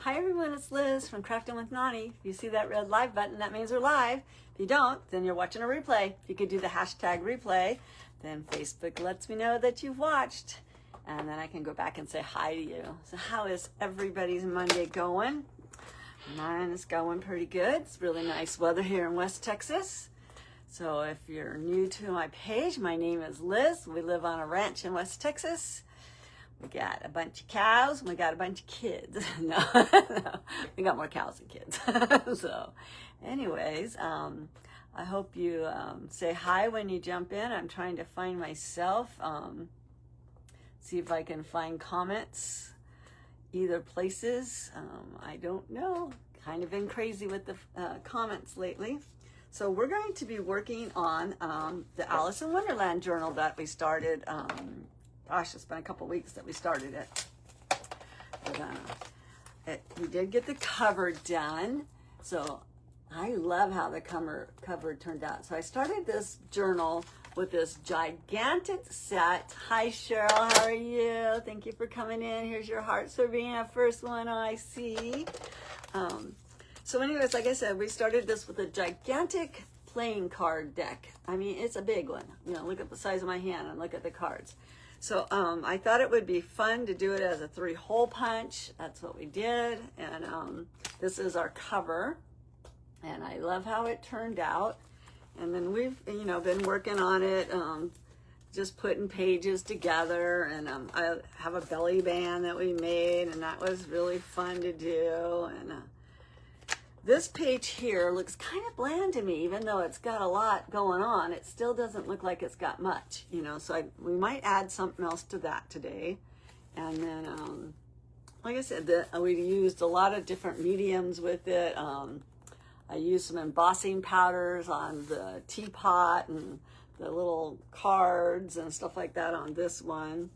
Hi everyone, it's Liz from Crafting with Nani. If you see that red live button, that means we're live. If you don't, then you're watching a replay. If you could do the hashtag replay, then Facebook lets me know that you've watched. And then I can go back and say hi to you. So how is everybody's Monday going? Mine is going pretty good. It's really nice weather here in West Texas. So if you're new to my page, my name is Liz. We live on a ranch in West Texas. We got a bunch of cows, and we got a bunch of kids. No, we got more cows than kids. So anyways, I hope you say hi when you jump in. I'm trying to find myself, see if I can find comments, either places. I don't know, kind of been crazy with the comments lately. So we're going to be working on the Alice in Wonderland journal that we started. Gosh, it's been a couple weeks that we started it. But, we did get the cover done. So I love how the cover turned out. So I started this journal with this gigantic set. Hi, Cheryl. How are you? Thank you for coming in. Here's your hearts for being our first one I see. So anyways, like I said, we started this with a gigantic playing card deck. I mean, it's a big one. You know, look at the size of my hand and look at the cards. So I thought it would be fun to do it as a 3-hole punch. That's what we did. And this is our cover. And I love how it turned out. And then we've, been working on it, just putting pages together. And I have a belly band that we made, and that was really fun to do. And this page here looks kind of bland to me, even though it's got a lot going on. It still doesn't look like it's got much, so we might add something else to that today. And then, like I said, we used a lot of different mediums with it. I used some embossing powders on the teapot and the little cards and stuff like that on this one.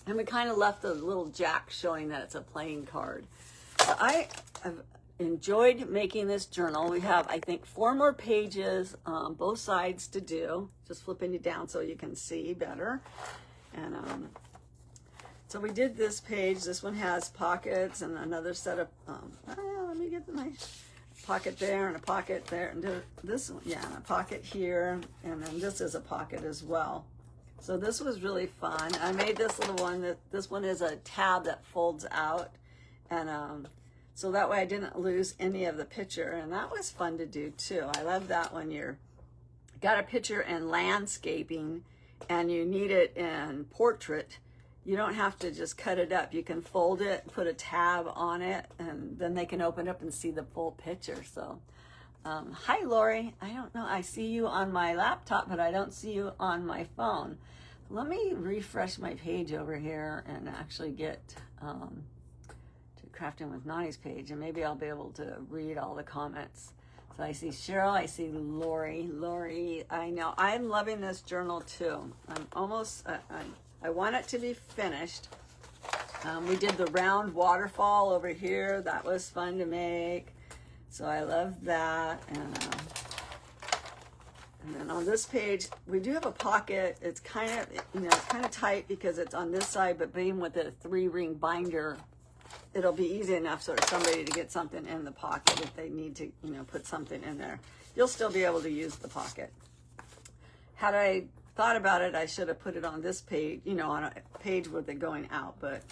And we kind of left a little jack showing that it's a playing card. So I've enjoyed making this journal. We have, I think, 4 more pages on both sides to do. Just flipping it down so you can see better. And so we did this page. This one has pockets and another set of, let me get my pocket there and a pocket there. And this one, and a pocket here. And then this is a pocket as well. So this was really fun. I made this little one. This one is a tab that folds out. And so that way I didn't lose any of the picture, and that was fun to do too. I love that when you're got a picture in landscaping and you need it in portrait. You don't have to just cut it up. You can fold it, put a tab on it, and then they can open up and see the full picture. So, hi Lori. I don't know. I see you on my laptop, but I don't see you on my phone. Let me refresh my page over here and actually get Crafting with Nani's page, and maybe I'll be able to read all the comments. So I see Cheryl, I see Lori, I know. I'm loving this journal too. I'm almost, I want it to be finished. We did the round waterfall over here. That was fun to make. So I love that. And then on this page, we do have a pocket. It's kind of, it's kind of tight because it's on this side, but being with a 3-ring binder, it'll be easy enough for somebody to get something in the pocket if they need to, put something in there. You'll still be able to use the pocket. Had I thought about it, I should have put it on this page, on a page with it going out. But,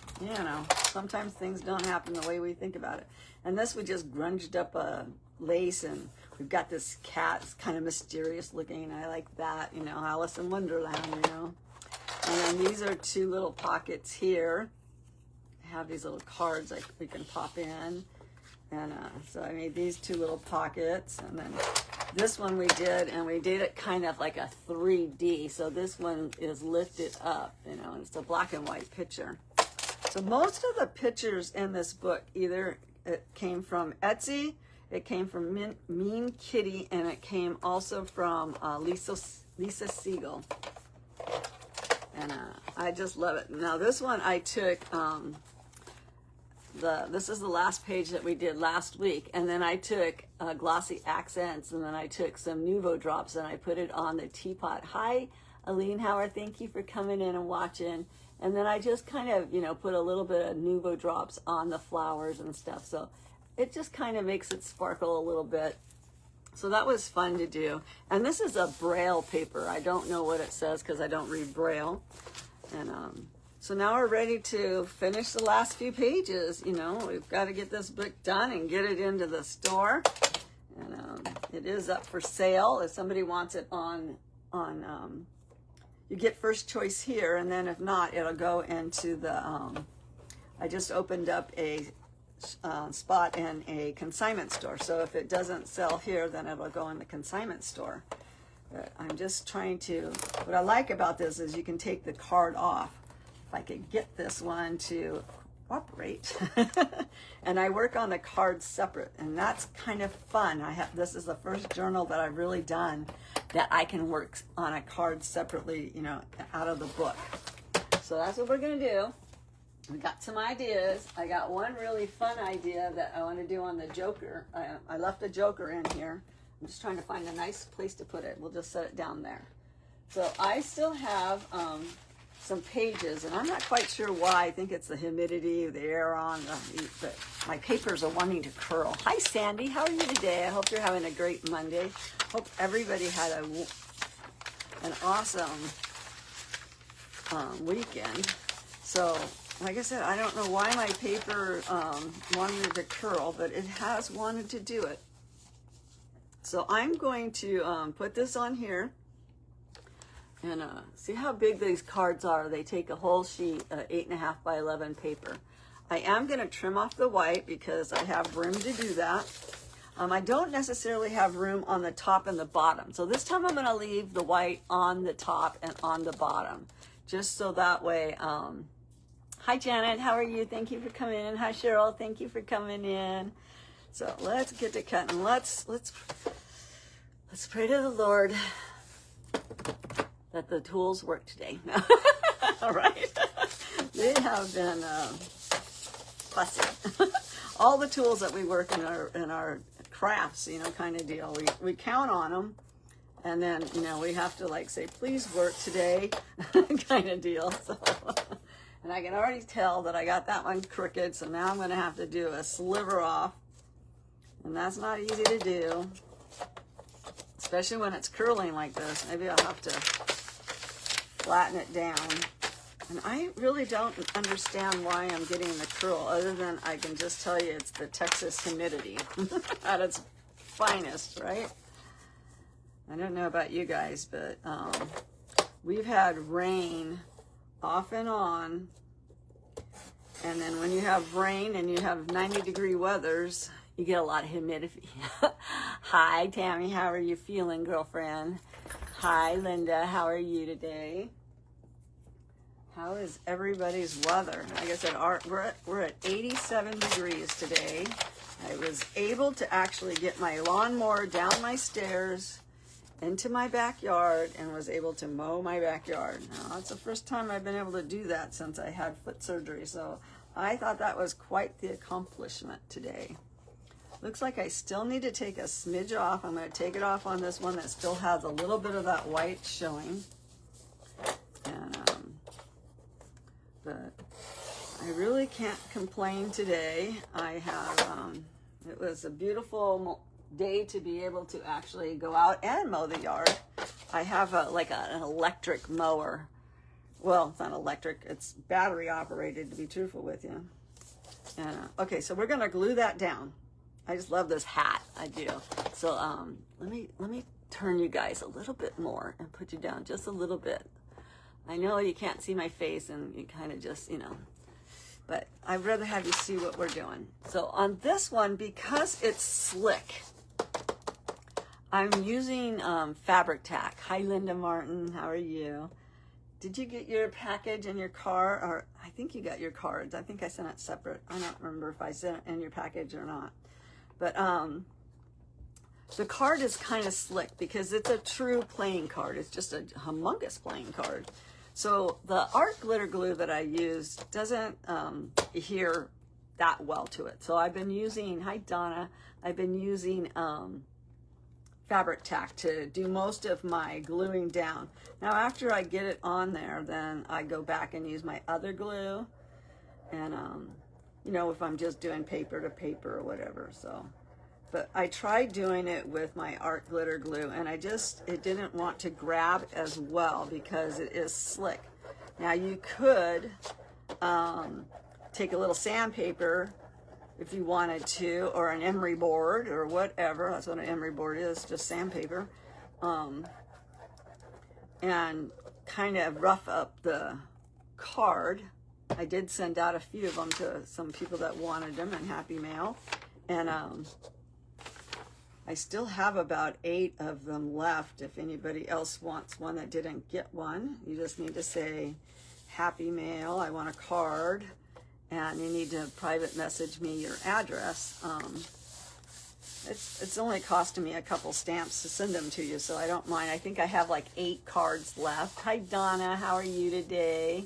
sometimes things don't happen the way we think about it. And this, we just grunged up a lace, and we've got this cat. It's kind of mysterious looking. I like that, Alice in Wonderland, And then these are 2 little pockets here. Have these little cards like we can pop in, and so I made these 2 little pockets. And then this one we did it kind of like a 3D, so this one is lifted up, and it's a black and white picture. So most of the pictures in this book, either it came from Etsy, it came from Mean Kitty, and it came also from Lisa Siegel, and I just love it. Now this one I took this is the last page that we did last week, and then I took glossy accents, and then I took some Nuvo drops and I put it on the teapot. Hi Aline Howard, thank you for coming in and watching. And then I just kind of, you know, put a little bit of Nuvo drops on the flowers and stuff. So it just kind of makes it sparkle a little bit. So that was fun to do. And this is a Braille paper. I don't know what it says because I don't read Braille. And so now we're ready to finish the last few pages. You know, we've got to get this book done and get it into the store. And it is up for sale. If somebody wants it on you get first choice here, and then if not, it'll go into the, I just opened up a spot in a consignment store. So if it doesn't sell here, then it'll go in the consignment store. But I'm just trying to, what I like about this is you can take the card off. If I could get this one to cooperate. And I work on the cards separate, and that's kind of fun. This is the first journal that I've really done that I can work on a card separately, you know, out of the book. So that's what we're gonna do. We got some ideas. I got one really fun idea that I want to do on the Joker. I left a Joker in here. I'm just trying to find a nice place to put it. We'll just set it down there. So I still have some pages, and I'm not quite sure why. I think it's the humidity, the air on, but my papers are wanting to curl. Hi, Sandy. How are you today? I hope you're having a great Monday. Hope everybody had an awesome weekend. So, like I said, I don't know why my paper wanted to curl, but it has wanted to do it. So I'm going to put this on here. And see how big these cards are. They take a whole sheet, 8.5 by 11 paper. I am going to trim off the white because I have room to do that. I don't necessarily have room on the top and the bottom. So this time I'm going to leave the white on the top and on the bottom. Just so that way, hi Janet, how are you? Thank you for coming in. Hi Cheryl, thank you for coming in. So let's get to cutting. Let's pray to the Lord that the tools work today. All right. They have been fussy. All the tools that we work in our crafts, you know, kind of deal. We count on them, and then, you know, we have to like say, please work today, kind of deal. So, and I can already tell that I got that one crooked, so now I'm going to have to do a sliver off, and that's not easy to do, especially when it's curling like this. Maybe I'll have to flatten it down. And I really don't understand why I'm getting the curl, other than I can just tell you it's the Texas humidity at its finest, right? I don't know about you guys, but we've had rain off and on. And then when you have rain and you have 90-degree weathers, you get a lot of humidity. Hi, Tammy. How are you feeling, girlfriend? Hi, Linda. How are you today? How is everybody's weather? Like I said, we're at 87 degrees today. I was able to actually get my lawnmower down my stairs into my backyard and was able to mow my backyard. Now, that's the first time I've been able to do that since I had foot surgery. So I thought that was quite the accomplishment today. Looks like I still need to take a smidge off. I'm going to take it off on this one that still has a little bit of that white showing. And, but I really can't complain today. I have, it was a beautiful day to be able to actually go out and mow the yard. I have an electric mower. Well, it's not electric, it's battery operated, to be truthful with you. And, okay, so we're going to glue that down. I just love this hat, I do. So let me turn you guys a little bit more and put you down just a little bit. I know you can't see my face and you kind of just, you know, but I'd rather have you see what we're doing. So on this one, because it's slick, I'm using fabric tack. Hi, Linda Martin, how are you? Did you get your package in your car? Or I think you got your cards. I think I sent it separate. I don't remember if I sent it in your package or not. But the card is kind of slick because it's a true playing card. It's just a humongous playing card. So the art glitter glue that I use doesn't adhere that well to it. So I've been using, hi Donna, I've been using fabric tack to do most of my gluing down. Now after I get it on there, then I go back and use my other glue, and you know, if I'm just doing paper to paper or whatever. So, but I tried doing it with my art glitter glue, and it didn't want to grab as well because it is slick. Now you could take a little sandpaper if you wanted to, or an emery board or whatever. That's what an emery board is, just sandpaper, and kind of rough up the card. I did send out a few of them to some people that wanted them in Happy Mail, and I still have about 8 of them left. If anybody else wants one that didn't get one, you just need to say Happy Mail, I want a card, and you need to private message me your address. It's only costing me a couple stamps to send them to you, so I don't mind. I think I have like 8 cards left. Hi Donna, how are you today?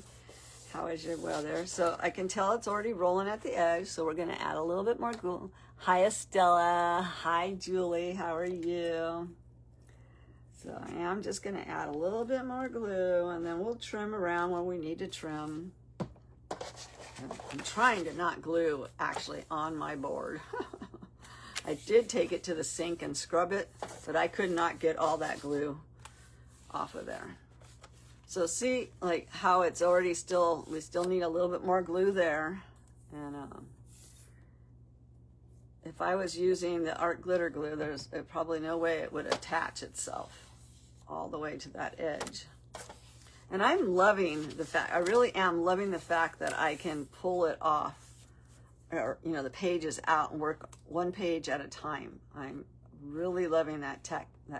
How is your weather? So I can tell it's already rolling at the edge, so we're going to add a little bit more glue. Hi Estella. Hi Julie. How are you? So I am just going to add a little bit more glue, and then we'll trim around where we need to trim. I'm trying to not glue actually on my board. I did take it to the sink and scrub it, but I could not get all that glue off of there. So see, like how it's already we still need a little bit more glue there. And if I was using the art glitter glue, there's probably no way it would attach itself all the way to that edge. And I'm loving the fact, I really am loving the fact that I can pull it off, or, you know, the pages out and work one page at a time. I'm really loving that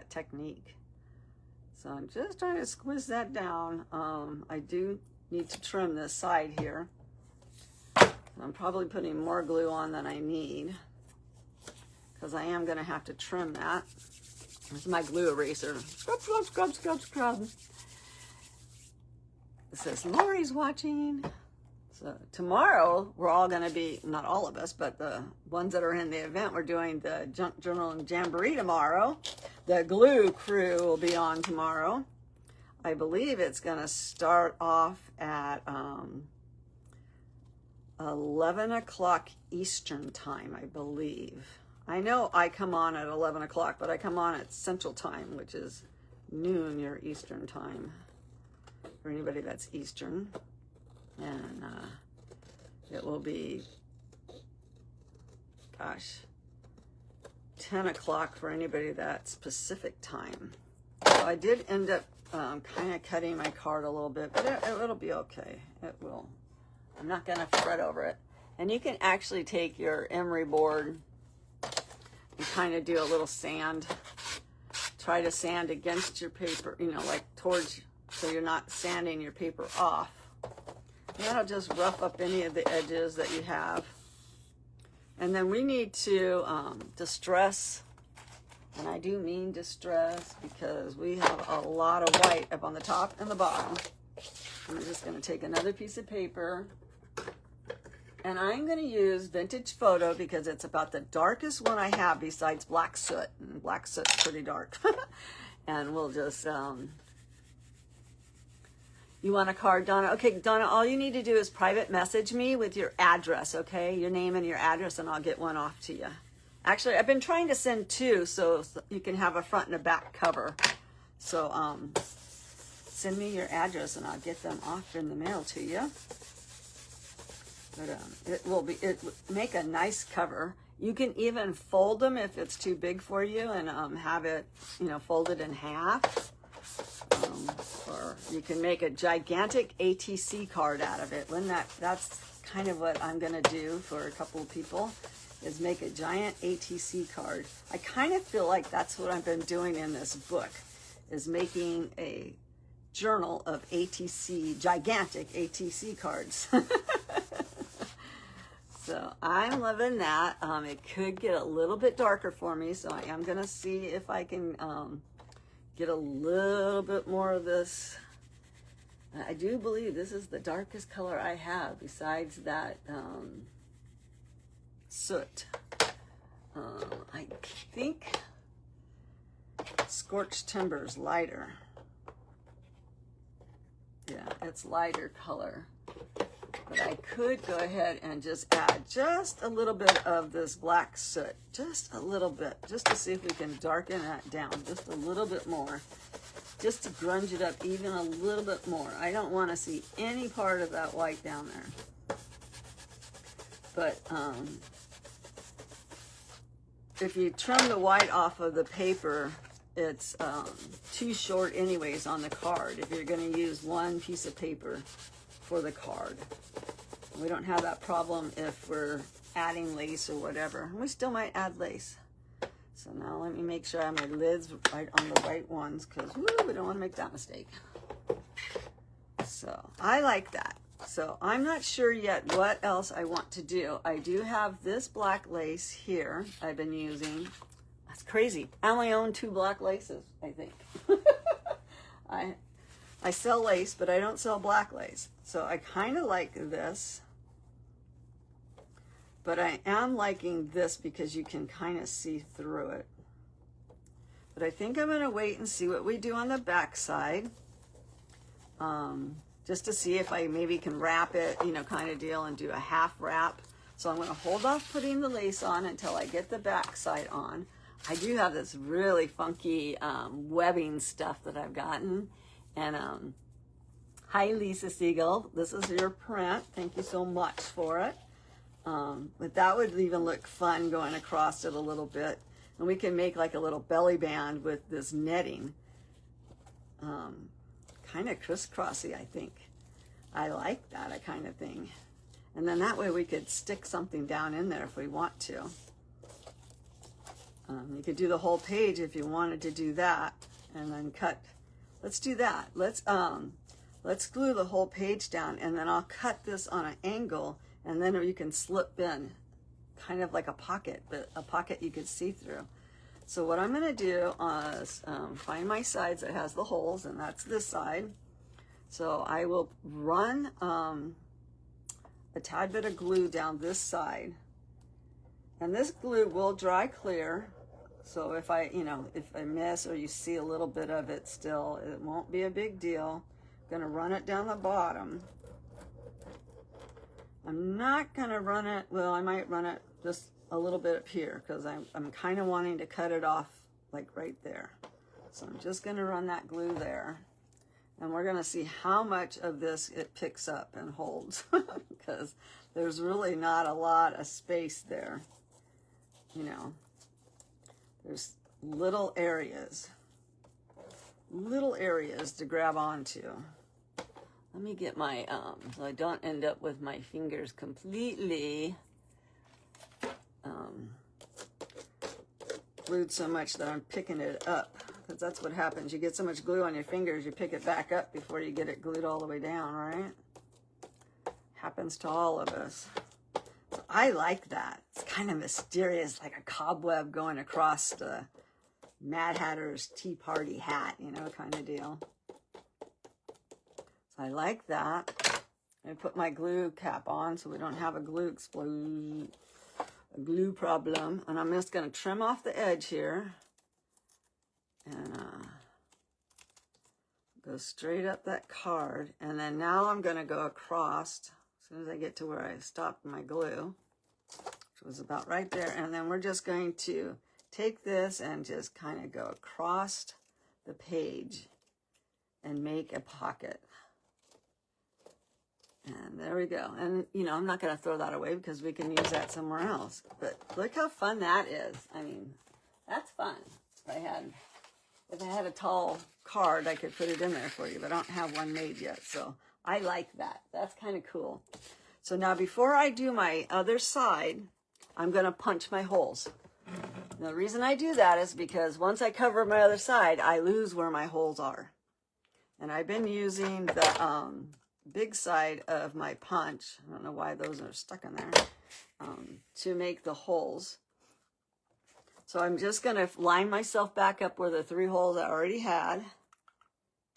technique. So I'm just trying to squeeze that down. I do need to trim this side here. I'm probably putting more glue on than I need, because I am going to have to trim that. Here's my glue eraser. Scrub, scrub, scrub, scrub, scrub. It says Lori's watching. So tomorrow we're all going to be, not all of us, but the ones that are in the event, we're doing the Junk Journaling Jamboree tomorrow. The glue crew will be on tomorrow. I believe it's going to start off at 11 o'clock Eastern time, I believe. I know I come on at 11 o'clock, but I come on at Central Time, which is noon your Eastern time, for anybody that's Eastern. And it will be, gosh, 10 o'clock for anybody that's Pacific time. So I did end up kind of cutting my card a little bit, but it'll be okay. It will. I'm not going to fret over it. And you can actually take your emery board and kind of do a little sand. Try to sand against your paper, you know, like towards, so you're not sanding your paper off. That'll just rough up any of the edges that you have. And then we need to distress, and I do mean distress, because we have a lot of white up on the top and the bottom. I'm just going to take another piece of paper, and I'm going to use Vintage Photo because it's about the darkest one I have besides Black Soot, and Black Soot's pretty dark. And we'll just... You want a card, Donna? Okay, Donna, all you need to do is private message me with your address, okay? Your name and your address, and I'll get one off to you. Actually, I've been trying to send 2 so you can have a front and a back cover. So send me your address, and I'll get them off in the mail to you. But it will make a nice cover. You can even fold them if it's too big for you, and have it, you know, folded in half. Or you can make a gigantic ATC card out of it. That's kind of what I'm going to do for a couple of people, is make a giant ATC card. I kind of feel like that's what I've been doing in this book, is making a journal of ATC, gigantic ATC cards. So I'm loving that. It could get a little bit darker for me, so I am going to see if I can get a little bit more of this. I do believe this is the darkest color I have besides that soot. I think Scorched Timbers lighter. Yeah, it's lighter color. But I could go ahead and just add just a little bit of this black soot. Just a little bit. Just to see if we can darken that down just a little bit more. Just to grunge it up even a little bit more. I don't want to see any part of that white down there. But if you trim the white off of the paper, it's too short anyways on the card if you're going to use one piece of paper for the card. We don't have that problem if we're adding lace or whatever. We still might add lace. So now let me make sure I have my lids right on the right ones, because we don't want to make that mistake. So I like that. So I'm not sure yet what else I want to do. I do have this black lace here I've been using. That's crazy. I only own 2 black laces, I think. I sell lace, but I don't sell black lace. So I kind of like this. But I am liking this because you can kind of see through it. But I think I'm going to wait and see what we do on the back side. Just to see if I maybe can wrap it, you know, kind of deal, and do a half wrap. So I'm going to hold off putting the lace on until I get the back side on. I do have this really funky webbing stuff that I've gotten. And hi, Lisa Siegel. This is your print. Thank you so much for it. But that would even look fun going across it a little bit. And we can make like a little belly band with this netting. Kind of crisscrossy, I think. I like that kind of thing. And then that way we could stick something down in there if we want to. You could do the whole page if you wanted to do that, and then cut. Let's do that. Let's glue the whole page down, and then I'll cut this on an angle, and then you can slip in kind of like a pocket, but a pocket you could see through. So what I'm going to do is find my sides that has the holes, and that's this side. So I will run a tad bit of glue down this side, and this glue will dry clear. So if I miss, or you see a little bit of it still, it won't be a big deal. I'm going to run it down the bottom. I'm not going to run it, well, I might run it just a little bit up here, because I'm kind of wanting to cut it off like right there. So I'm just going to run that glue there. And we're going to see how much of this it picks up and holds, because there's really not a lot of space there. You know, there's little areas to grab onto. Let me get my, so I don't end up with my fingers completely glued so much that I'm picking it up. Because that's what happens. You get so much glue on your fingers, you pick it back up before you get it glued all the way down, right? Happens to all of us. So I like that. It's kind of mysterious, like a cobweb going across the Mad Hatter's Tea Party hat, you know, kind of deal. So I like that. I put my glue cap on so we don't have a glue explosion, a glue problem. And I'm just going to trim off the edge here. And go straight up that card. And then now I'm going to go across as soon as I get to where I stopped my glue, which was about right there. And then we're just going to take this and just kind of go across the page and make a pocket. And there we go. And, you know, I'm not going to throw that away because we can use that somewhere else. But look how fun that is. I mean, that's fun. If I had a tall card, I could put it in there for you, but I don't have one made yet. So I like that. That's kind of cool. So now before I do my other side, I'm going to punch my holes. Now, the reason I do that is because once I cover my other side, I lose where my holes are. And I've been using the big side of my punch, I don't know why those are stuck in there, to make the holes. So I'm just going to line myself back up where the 3 holes I already had,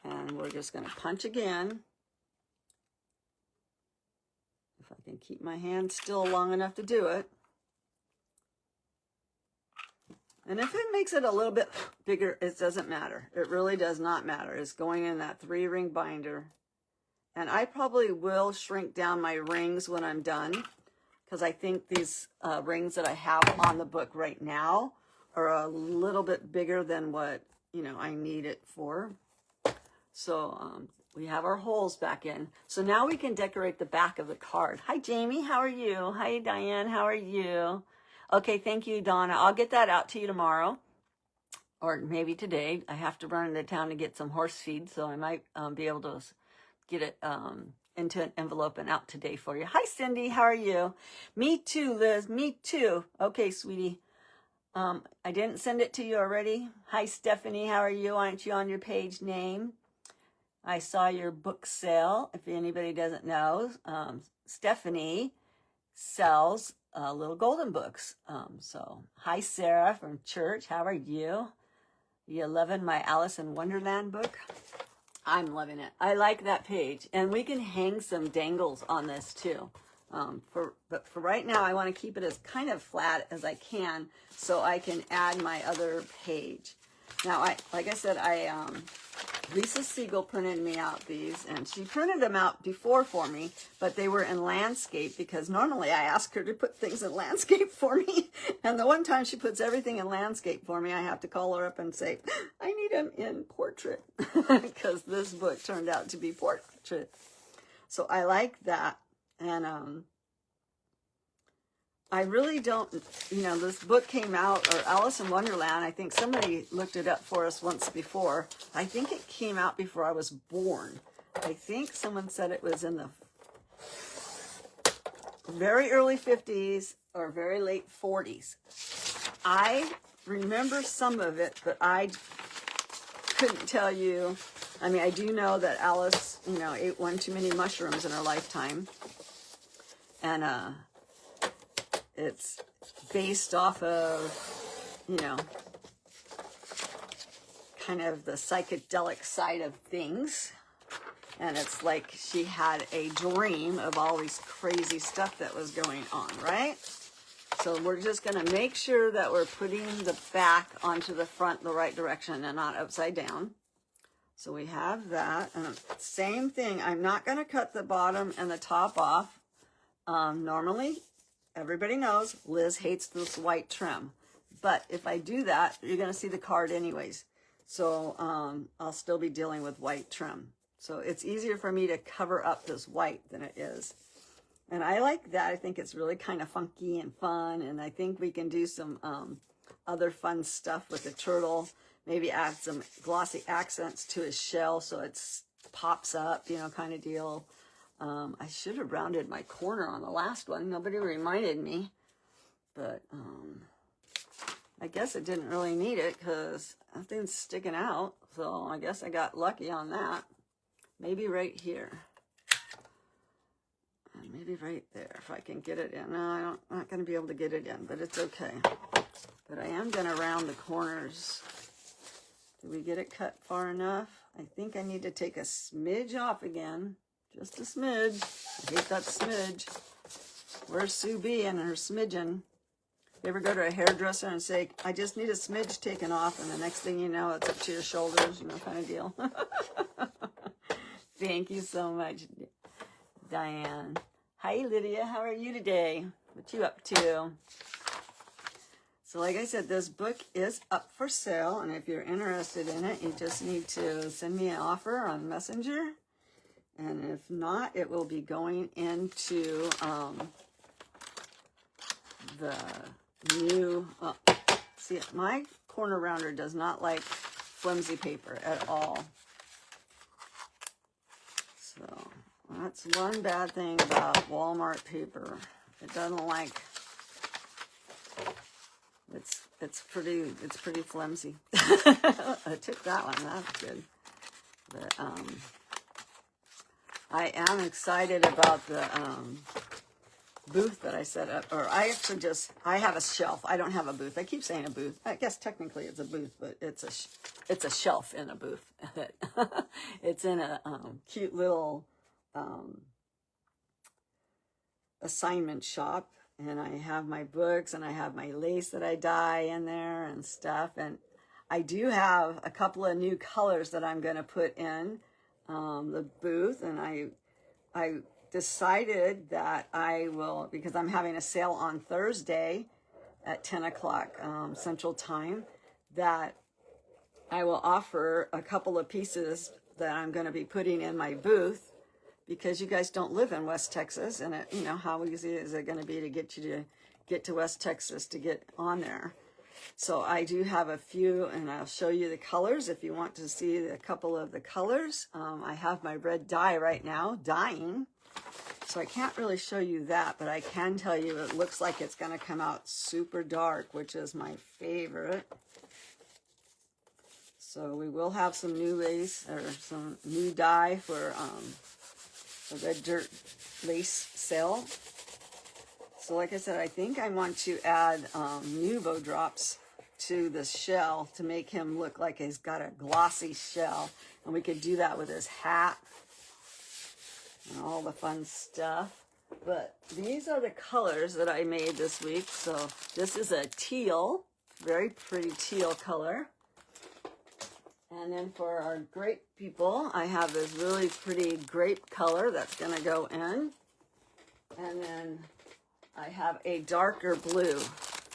and we're just going to punch again. If I can keep my hand still long enough to do it. And if it makes it a little bit bigger, it doesn't matter. It really does not matter. It's going in that 3-ring binder. And I probably will shrink down my rings when I'm done, because I think these rings that I have on the book right now are a little bit bigger than what, you know, I need it for. So we have our holes back in. So now we can decorate the back of the card. Hi, Jamie. How are you? Hi, Diane. How are you? Okay, thank you, Donna. I'll get that out to you tomorrow, or maybe today. I have to run into town to get some horse feed, so I might be able to get it into an envelope and out today for you. Hi, Cindy. How are you? Me too, Liz. Me too. Okay, sweetie. I didn't send it to you already. Hi, Stephanie. How are you? Aren't you on your page name? I saw your book sale. If anybody doesn't know, Stephanie sells little golden books. So hi, Sarah from church. How are you? You loving my Alice in Wonderland book? I'm loving it. I like that page. And we can hang some dangles on this too. But for right now, I want to keep it as kind of flat as I can so I can add my other page. Now, like I said, Lisa Siegel printed me out these, and she printed them out before for me, but they were in landscape because normally I ask her to put things in landscape for me. And the one time she puts everything in landscape for me, I have to call her up and say, I need them in portrait because this book turned out to be portrait. So I like that. And I really don't, you know, this book came out, or Alice in Wonderland, I think somebody looked it up for us once before. I think it came out before I was born. I think someone said it was in the very early 50s or very late 40s. I remember some of it, but I couldn't tell you. I mean, I do know that Alice, you know, ate one too many mushrooms in her lifetime. And, it's based off of, you know, kind of the psychedelic side of things. And it's like she had a dream of all these crazy stuff that was going on, right? So we're just going to make sure that we're putting the back onto the front the right direction and not upside down. So we have that. And same thing, I'm not going to cut the bottom and the top off. Normally, everybody knows Liz hates this white trim, but if I do that, you're going to see the card anyways. So I'll still be dealing with white trim. So it's easier for me to cover up this white than it is. And I like that. I think it's really kind of funky and fun. And I think we can do some other fun stuff with the turtle. Maybe add some glossy accents to his shell so it pops up, you know, kind of deal. I should have rounded my corner on the last one. Nobody reminded me. But I guess it didn't really need it because nothing's sticking out. So I guess I got lucky on that. Maybe right here. And maybe right there if I can get it in. No, I'm not going to be able to get it in, but it's okay. But I am going to round the corners. Did we get it cut far enough? I think I need to take a smidge off again. Just a smidge. I hate that smidge. Where's Sue B and her smidgen? You ever go to a hairdresser and say, I just need a smidge taken off, and the next thing you know, it's up to your shoulders, you know, kind of deal. Thank you so much, Diane. Hi, Lydia. How are you today? What you up to? So like I said, this book is up for sale, and if you're interested in it, you just need to send me an offer on Messenger. And if not, it will be going into the new, see, my corner rounder does not like flimsy paper at all. So that's one bad thing about Walmart paper. It doesn't like, it's pretty flimsy. I took that one, that's good. But I am excited about the booth that I set up, or I have a shelf. I don't have a booth. I keep saying a booth. I guess technically it's a booth, but it's a shelf in a booth. It's in a cute little assignment shop, and I have my books, and I have my lace that I dye in there and stuff. And I do have a couple of new colors that I'm going to put in the booth. And I decided that I will, because I'm having a sale on Thursday at 10 o'clock Central Time, that I will offer a couple of pieces that I'm going to be putting in my booth, because you guys don't live in West Texas, and you know, how easy is it going to be to get to West Texas to get on there? So I do have a few, and I'll show you the colors if you want to see a couple of the colors. I have my red dye right now dyeing, so I can't really show you that, but I can tell you it looks like it's going to come out super dark, which is my favorite. So we will have some new lace, or some new dye for the red dirt lace sale. So like I said, I think I want to add new bow drops to the shell to make him look like he's got a glossy shell. And we could do that with his hat and all the fun stuff. But these are the colors that I made this week. So this is a teal, very pretty teal color. And then for our grape people, I have this really pretty grape color that's going to go in. And then I have a darker blue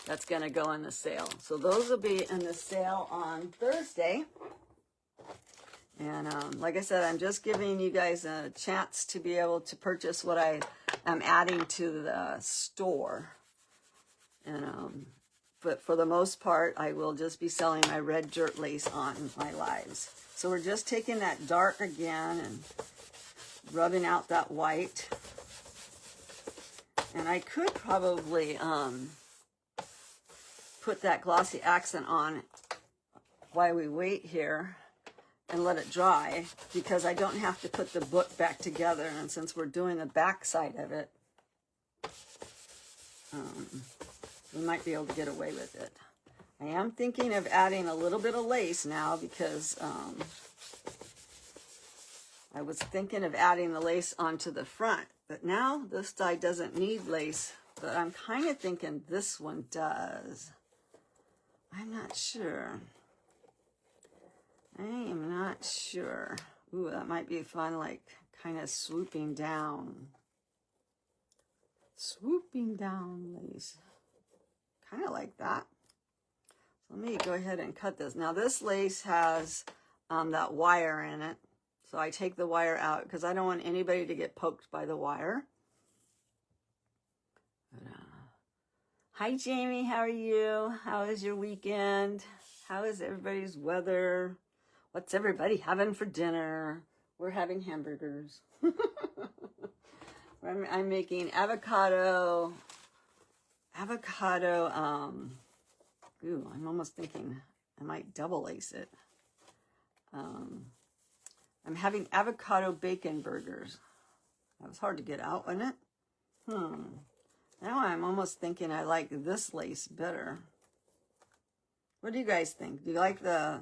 that's going to go in the sale. So those will be in the sale on Thursday. And like I said, I'm just giving you guys a chance to be able to purchase what I am adding to the store. And but for the most part, I will just be selling my red dirt lace on my lives. So we're just taking that dark again and rubbing out that white. And I could probably put that glossy accent on while we wait here and let it dry, because I don't have to put the book back together. And since we're doing the back side of it, we might be able to get away with it. I am thinking of adding a little bit of lace now, because I was thinking of adding the lace onto the front. But now this die doesn't need lace, but I'm kind of thinking this one does. I'm not sure. I am not sure. Ooh, that might be fun, like kind of swooping down. Swooping down lace. Kind of like that. So let me go ahead and cut this. Now this lace has that wire in it. So I take the wire out because I don't want anybody to get poked by the wire. But, hi Jamie, how are you? How is your weekend? How is everybody's weather? What's everybody having for dinner? We're having hamburgers. I'm making avocado, ooh, I'm almost thinking I might double lace it. I'm having avocado bacon burgers. That was hard to get out, wasn't it? Now I'm almost thinking I like this lace better. What do you guys think? Do you like the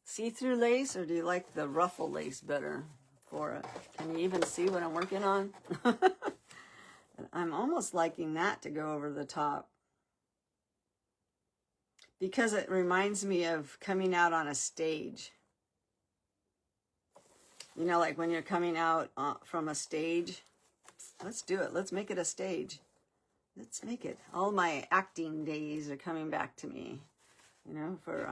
see-through lace, or do you like the ruffle lace better for it? Can you even see what I'm working on? I'm almost liking that to go over the top, because it reminds me of coming out on a stage. You know, like when you're coming out from a stage. Let's do it. Let's make it a stage. Let's make it. All my acting days are coming back to me. You know, for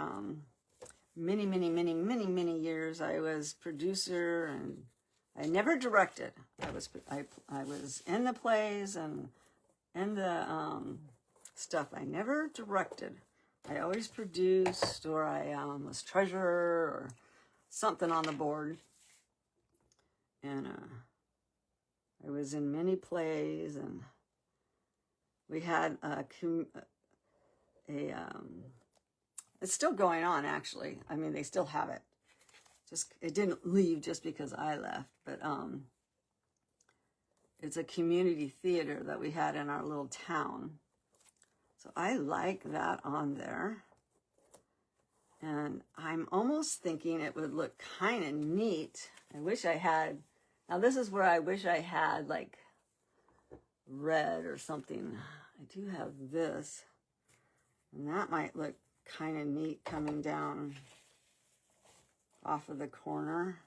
many years I was producer, and I never directed. I was in the plays and in the stuff. I never directed. I always produced, or I was treasurer or something on the board. And I was in many plays, and we had it's still going on, actually. I mean, they still have it. Just it didn't leave just because I left, but it's a community theater that we had in our little town. So I like that on there. And I'm almost thinking it would look kind of neat. I wish I had, now this is where I wish I had like red or something I do have this, and that might look kind of neat coming down off of the corner.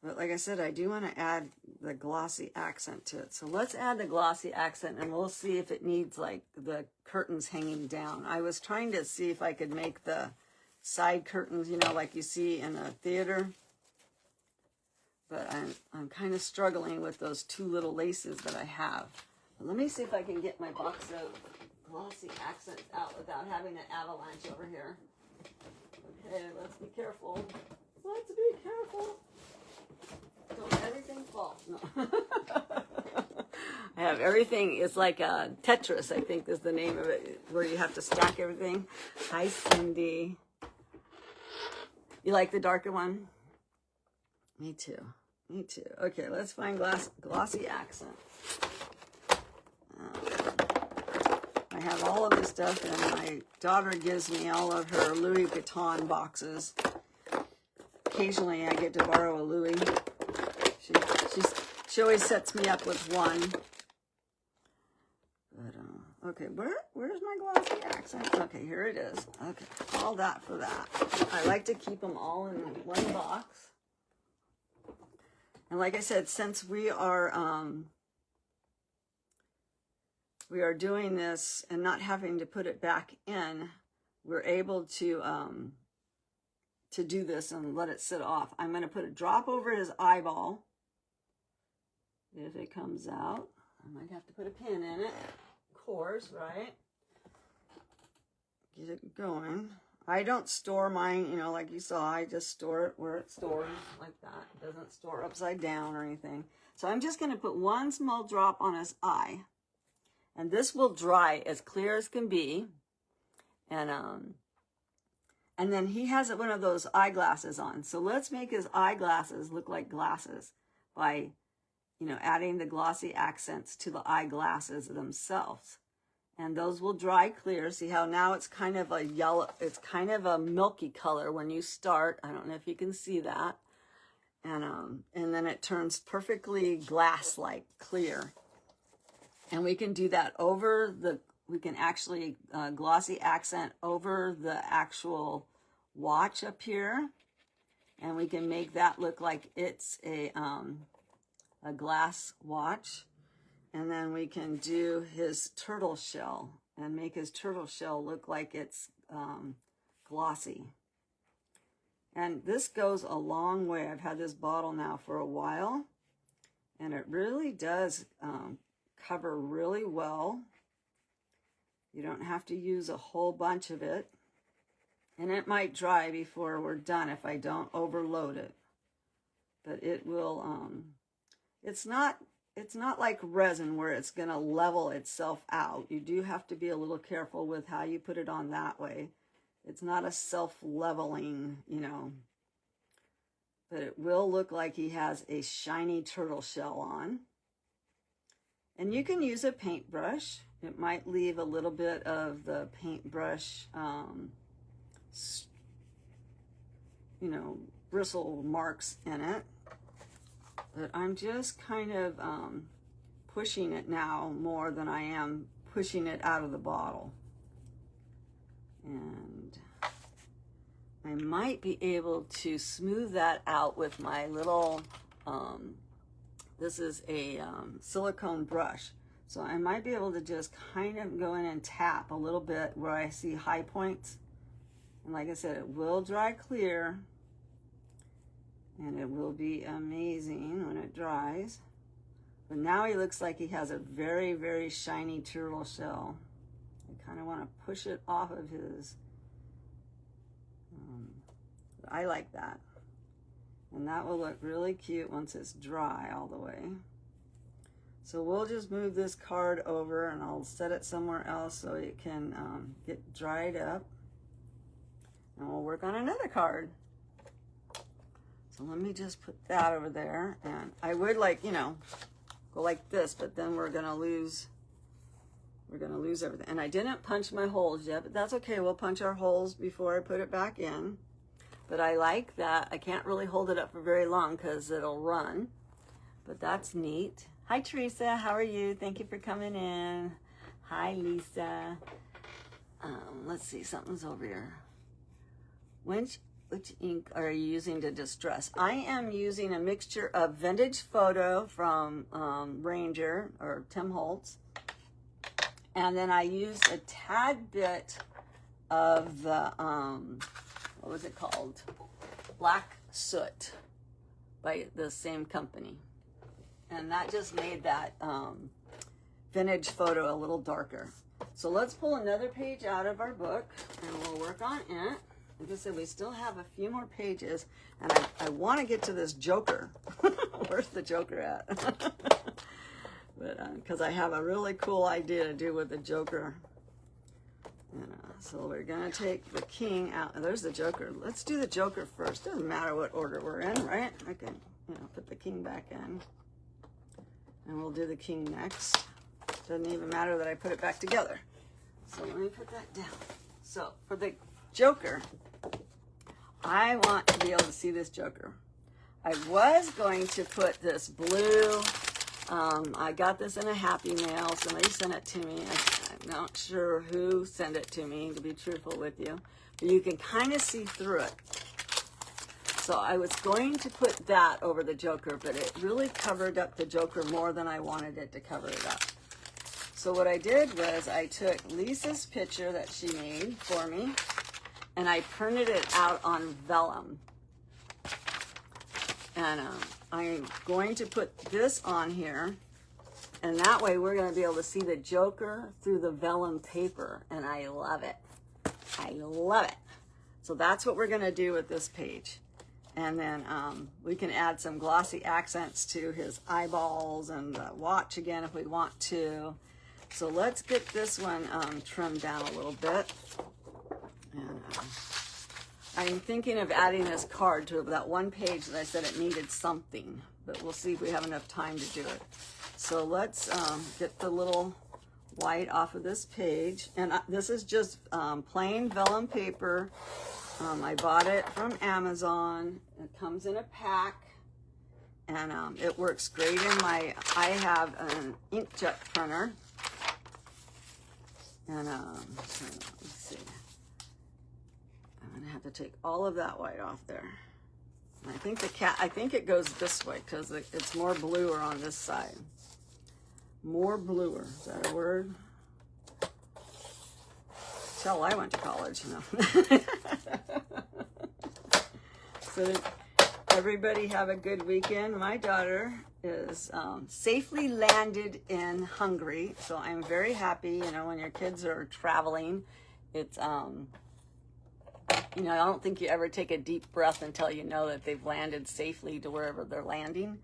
But like I said, I do want to add the glossy accent to it. So let's add the glossy accent, and we'll see if it needs like the curtains hanging down. I was trying to see if I could make the side curtains, you know, like you see in a theater. But I'm kind of struggling with those two little laces that I have. But let me see if I can get my box of glossy accents out without having an avalanche over here. Okay, let's be careful. Let's be careful. Don't everything fall. No. I have everything. It's like a Tetris, I think is the name of it, where you have to stack everything. Hi, Cindy. You like the darker one? Me too. Me too. Okay, let's find glossy accent. I have all of this stuff, and my daughter gives me all of her Louis Vuitton boxes. Occasionally, I get to borrow a Louis. She always sets me up with one. But okay, where's my glossy accent? Okay, here it is. Okay, all that for that. I like to keep them all in one box. And like I said, since we are doing this and not having to put it back in, we're able to do this and let it sit off. I'm going to put a drop over his eyeball. If it comes out, I might have to put a pin in it, of course, right? Get it going. I don't store mine, you know, like you saw. I just store it where it stores, like that. It doesn't store upside down or anything. So I'm just going to put one small drop on his eye. And this will dry as clear as can be. And then he has one of those eyeglasses on. So let's make his eyeglasses look like glasses by, you know, adding the glossy accents to the eyeglasses themselves. And those will dry clear. See how now it's kind of a yellow, it's kind of a milky color when you start. I don't know if you can see that. And then it turns perfectly glass-like clear. And we can do that over we can actually glossy accent over the actual watch up here. And we can make that look like it's a glass watch. And then we can do his turtle shell and make his turtle shell look like it's glossy. And this goes a long way. I've had this bottle now for a while, and it really does cover really well. You don't have to use a whole bunch of it. And it might dry before we're done if I don't overload it. But it will, it's not like resin where it's going to level itself out. You do have to be a little careful with how you put it on that way. It's not a self-leveling, you know, but it will look like he has a shiny turtle shell on. And you can use a paintbrush. It might leave a little bit of the paintbrush, you know, bristle marks in it. But I'm just kind of pushing it now more than I am pushing it out of the bottle. And I might be able to smooth that out with my little, this is a silicone brush. So I might be able to just kind of go in and tap a little bit where I see high points. And like I said, it will dry clear. And it will be amazing when it dries. But now he looks like he has a very, very shiny turtle shell. I kind of want to push it off of his. I like that. And that will look really cute once it's dry all the way. So we'll just move this card over and I'll set it somewhere else so it can get dried up. And we'll work on another card. So let me just put that over there. And I would like, you know, go like this, but then we're gonna lose everything. And I didn't punch my holes yet, but that's okay. We'll punch our holes before I put it back in. But I like that. I can't really hold it up for very long because it'll run. But that's neat. Hi, Teresa. How are you? Thank you for coming in. Hi, Lisa. Let's see. Something's over here. Which ink are you using to distress? I am using a mixture of Vintage Photo from Ranger or Tim Holtz. And then I used a tad bit of the, what was it called? Black Soot by the same company. And that just made that Vintage Photo a little darker. So let's pull another page out of our book and we'll work on it. Like I said, we still have a few more pages and I want to get to this Joker. Where's the Joker at? But because I have a really cool idea to do with the Joker. And, so we're going to take the King out. There's the Joker. Let's do the Joker first. Doesn't matter what order we're in, right? I can, put the King back in. And we'll do the King next. Doesn't even matter that I put it back together. So let me put that down. So for the Joker, I want to be able to see this Joker. I was going to put this blue, I got this in a Happy Mail. Somebody sent it to me. I'm not sure who sent it to me, to be truthful with you. But you can kind of see through it. So I was going to put that over the Joker, but it really covered up the Joker more than I wanted it to cover it up. So what I did was I took Lisa's picture that she made for me, and I printed it out on vellum. And I'm going to put this on here, and that way we're going to be able to see the Joker through the vellum paper, and I love it. I love it. So that's what we're going to do with this page. And then we can add some glossy accents to his eyeballs and the watch again if we want to. So let's get this one trimmed down a little bit. And I'm thinking of adding this card to that one page that I said it needed something, but we'll see if we have enough time to do it. So let's get the little white off of this page. And this is just plain vellum paper. I bought it from Amazon. It comes in a pack, and it works great in I have an inkjet printer. And let's see. I'm gonna have to take all of that white off there. And I think it goes this way because it's more bluer on this side. More bluer. Is that a word? Tell I went to college, no. So everybody have a good weekend. My daughter is safely landed in Hungary, so I'm very happy. When your kids are traveling, it's I don't think you ever take a deep breath until you know that they've landed safely to wherever they're landing.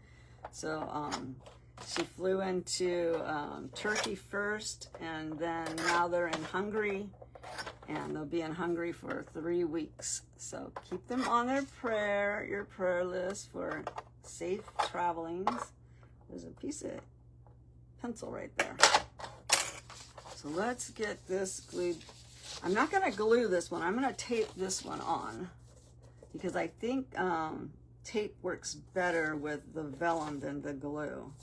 So she flew into Turkey first, and then now they're in Hungary. And they'll be in Hungary for 3 weeks. So keep them on your prayer list for safe travelings. There's a piece of pencil right there. So let's get this glued. I'm not going to glue this one. I'm going to tape this one on because I think tape works better with the vellum than the glue.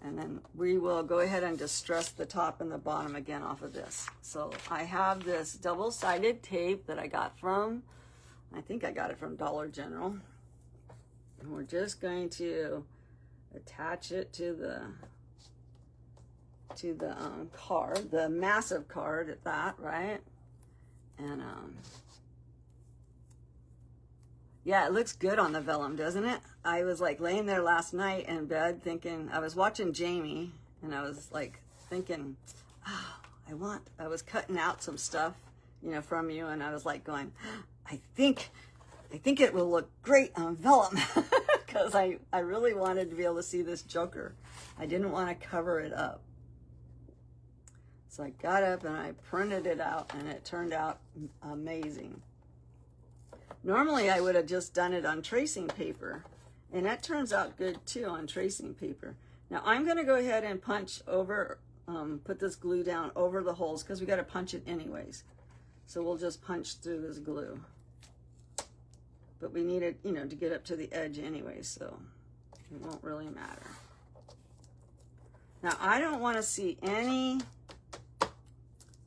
And then we will go ahead and distress the top and the bottom again off of this. So I have this double-sided tape that I got from, I think I got it from Dollar General. And we're just going to attach it to the card, the massive card at that, right? And yeah, it looks good on the vellum, doesn't it? I was like laying there last night in bed thinking, I was watching Jamie, and I was like thinking, oh, I was cutting out some stuff, from you, and I was like going, I think it will look great on vellum, because I really wanted to be able to see this Joker. I didn't want to cover it up. So I got up and I printed it out, and it turned out amazing. Normally, I would have just done it on tracing paper, and that turns out good too on tracing paper. Now, I'm going to go ahead and punch over, put this glue down over the holes because we got to punch it anyways. So we'll just punch through this glue. But we need it, to get up to the edge anyway, so it won't really matter. Now, I don't want to see any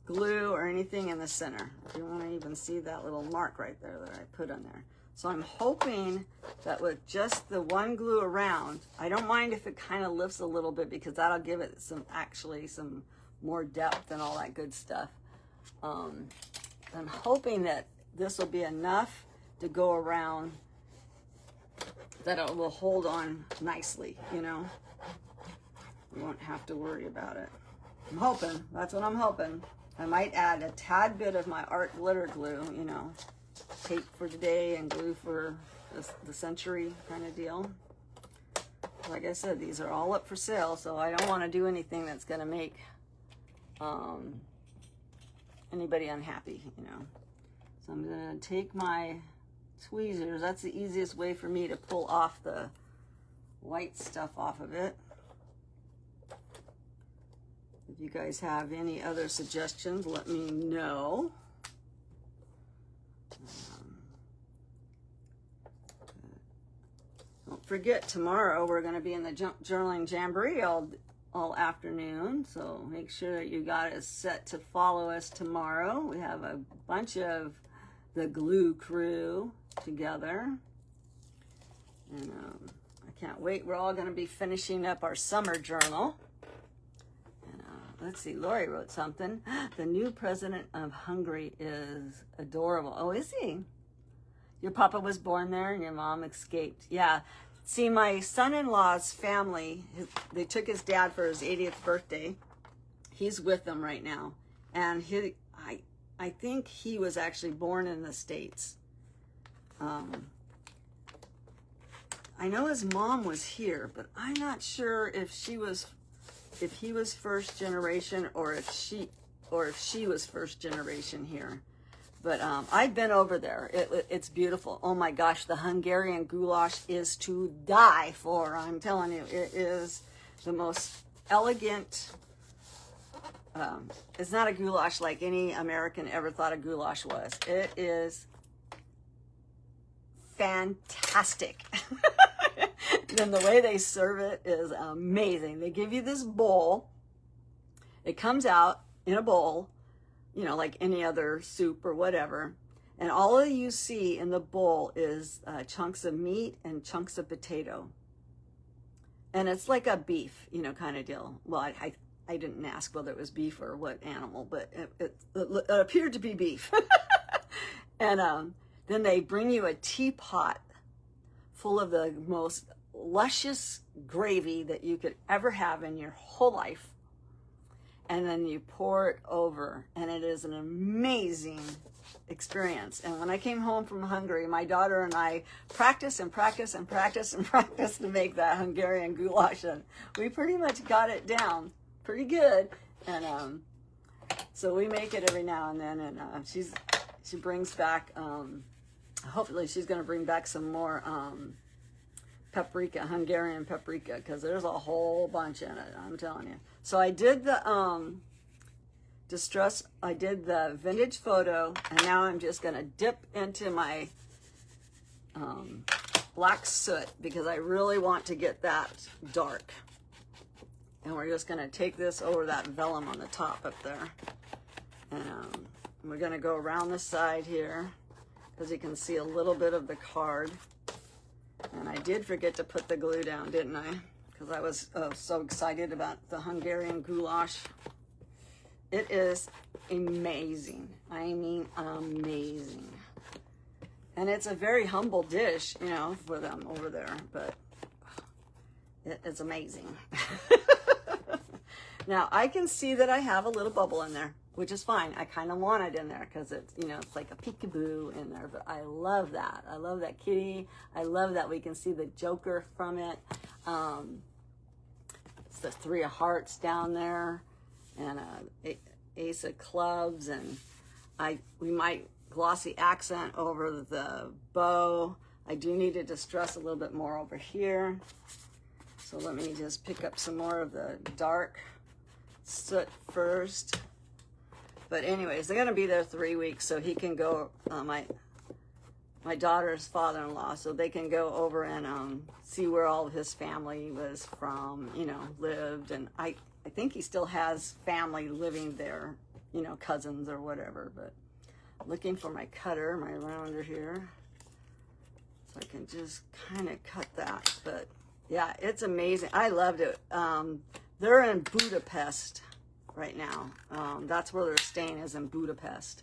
glue or anything in the center. You want to even see that little mark right there that I put on there. So I'm hoping that with just the one glue around, I don't mind if it kind of lifts a little bit because that'll give it some more depth and all that good stuff. I'm hoping that this will be enough to go around, that it will hold on nicely, you know. You won't have to worry about it. I'm hoping, that's what I'm hoping. I might add a tad bit of my art glitter glue, you know, tape for today and glue for the century kind of deal. Like I said, these are all up for sale, so I don't want to do anything that's going to make anybody unhappy, you know. So I'm going to take my tweezers. That's the easiest way for me to pull off the white stuff off of it. If you guys have any other suggestions, let me know. Don't forget, tomorrow we're going to be in the Junk Journaling Jamboree all afternoon, so make sure that you got it set to follow us tomorrow. We have a bunch of the glue crew together, and I can't wait. We're all going to be finishing up our summer journal. Let's see, Lori wrote something. The new president of Hungary is adorable. Oh, is he? Your papa was born there and your mom escaped. Yeah. See, my son-in-law's family, they took his dad for his 80th birthday. He's with them right now. And I think he was actually born in the States. I know his mom was here, but I'm not sure if he was first generation or if she was first generation here. But I've been over there. It's beautiful. Oh my gosh, the Hungarian goulash is to die for. I'm telling you, it is the most elegant. It's not a goulash like any American ever thought a goulash was. It is fantastic. And the way they serve it is amazing. They give you this bowl. It comes out in a bowl, you know, like any other soup or whatever. And all you see in the bowl is chunks of meat and chunks of potato. And it's like a beef, you know, kind of deal. Well, I didn't ask whether it was beef or what animal, but it appeared to be beef. And then they bring you a teapot full of the most luscious gravy that you could ever have in your whole life. And then you pour it over, and it is an amazing experience. And when I came home from Hungary, my daughter and I practiced and practiced and practiced and practiced to make that Hungarian goulash. And we pretty much got it down pretty good. And so we make it every now and then. And she brings back, hopefully she's going to bring back some more paprika, Hungarian paprika, because there's a whole bunch in it, I'm telling you. So I did the I did the vintage photo, and now I'm just gonna dip into my black soot because I really want to get that dark. And we're just gonna take this over that vellum on the top up there, and we're gonna go around the side here because you can see a little bit of the card. And I did forget to put the glue down, didn't I? Because I was so excited about the Hungarian goulash. It is amazing. I mean, amazing. And it's a very humble dish, you know, for them over there. But it's amazing. Now, I can see that I have a little bubble in there, which is fine. I kind of want it in there because it's, you know, it's like a peekaboo in there. But I love that. I love that kitty. I love that we can see the Joker from it. It's the 3 of Hearts down there, and Ace of Clubs, and we might glossy accent over the bow. I do need to distress a little bit more over here. So let me just pick up some more of the dark soot first. But anyways, they're gonna be there 3 weeks, so he can go. My daughter's father-in-law, so they can go over and see where all of his family was from, you know, lived. And I think he still has family living there, you know, cousins or whatever. But looking for my cutter, my rounder here, so I can just kind of cut that. But yeah, it's amazing. I loved it. They're in Budapest right now. That's where they're staying, is in Budapest.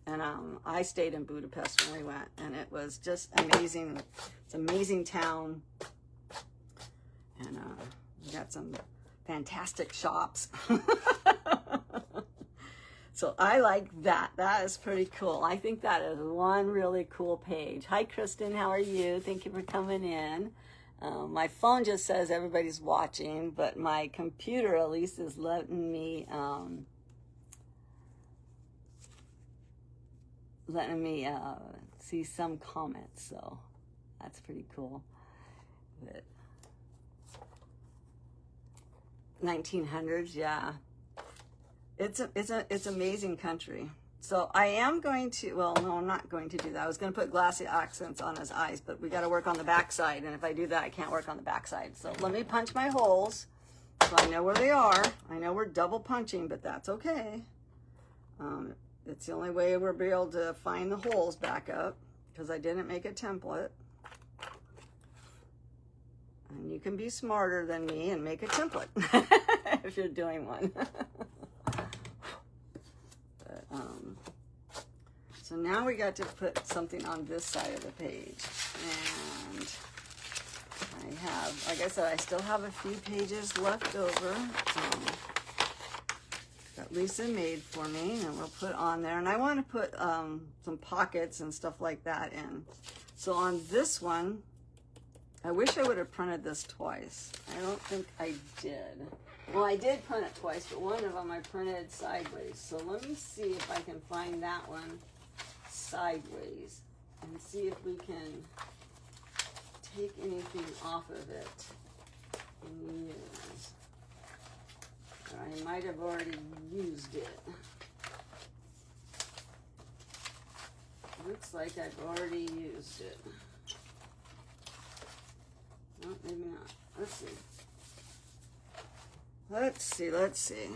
And I stayed in Budapest when we went, and it was just amazing. It's an amazing town. And we got some fantastic shops. So I like that. That is pretty cool. I think that is one really cool page. Hi, Kristen. How are you? Thank you for coming in. My phone just says everybody's watching, but my computer at least is letting me see some comments, so that's pretty cool. But 1900s, yeah, it's amazing country. So I am going to, well, no, I'm not going to do that. I was going to put glassy accents on his eyes, but we got to work on the back side, and if I do that, I can't work on the back side. So let me punch my holes so I know where they are. I know we're double punching, but that's okay. It's the only way we'll be able to find the holes back up, because I didn't make a template. And you can be smarter than me and make a template if you're doing one. But, so now we got to put something on this side of the page. And I have, like I said, I still have a few pages left over. That Lisa made for me, and we'll put on there. And I want to put some pockets and stuff like that in. So on this one, I wish I would have printed this twice. I don't think I did. Well, I did print it twice, but one of them I printed sideways. So let me see if I can find that one sideways and see if we can take anything off of it and use. I might have already used it. Looks like I've already used it. No, maybe not. Let's see. Let's see, let's see.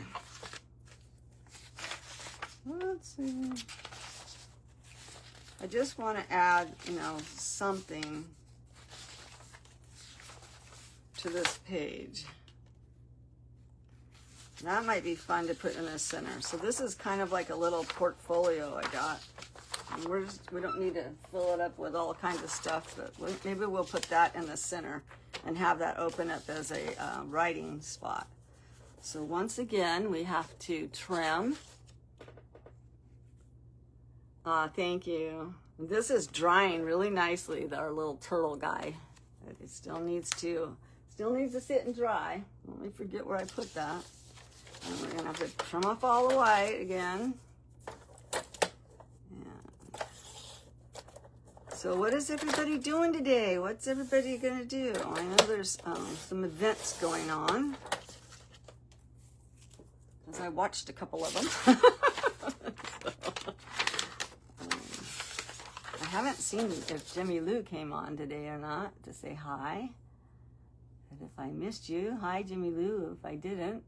Let's see. I just want to add, you know, something to this page. That might be fun to put in the center. So this is kind of like a little portfolio I got. And we don't need to fill it up with all kinds of stuff, but maybe we'll put that in the center and have that open up as a writing spot. So once again, we have to trim. Thank you. This is drying really nicely, our little turtle guy. It still needs to sit and dry. Let me forget where I put that. And we're gonna have to trim off all the white again. And so what is everybody doing today? What's everybody gonna do? I know there's some events going on, because I watched a couple of them. I haven't seen if Jimmy Lou came on today or not to say hi. And if I missed you, hi Jimmy Lou. If I didn't,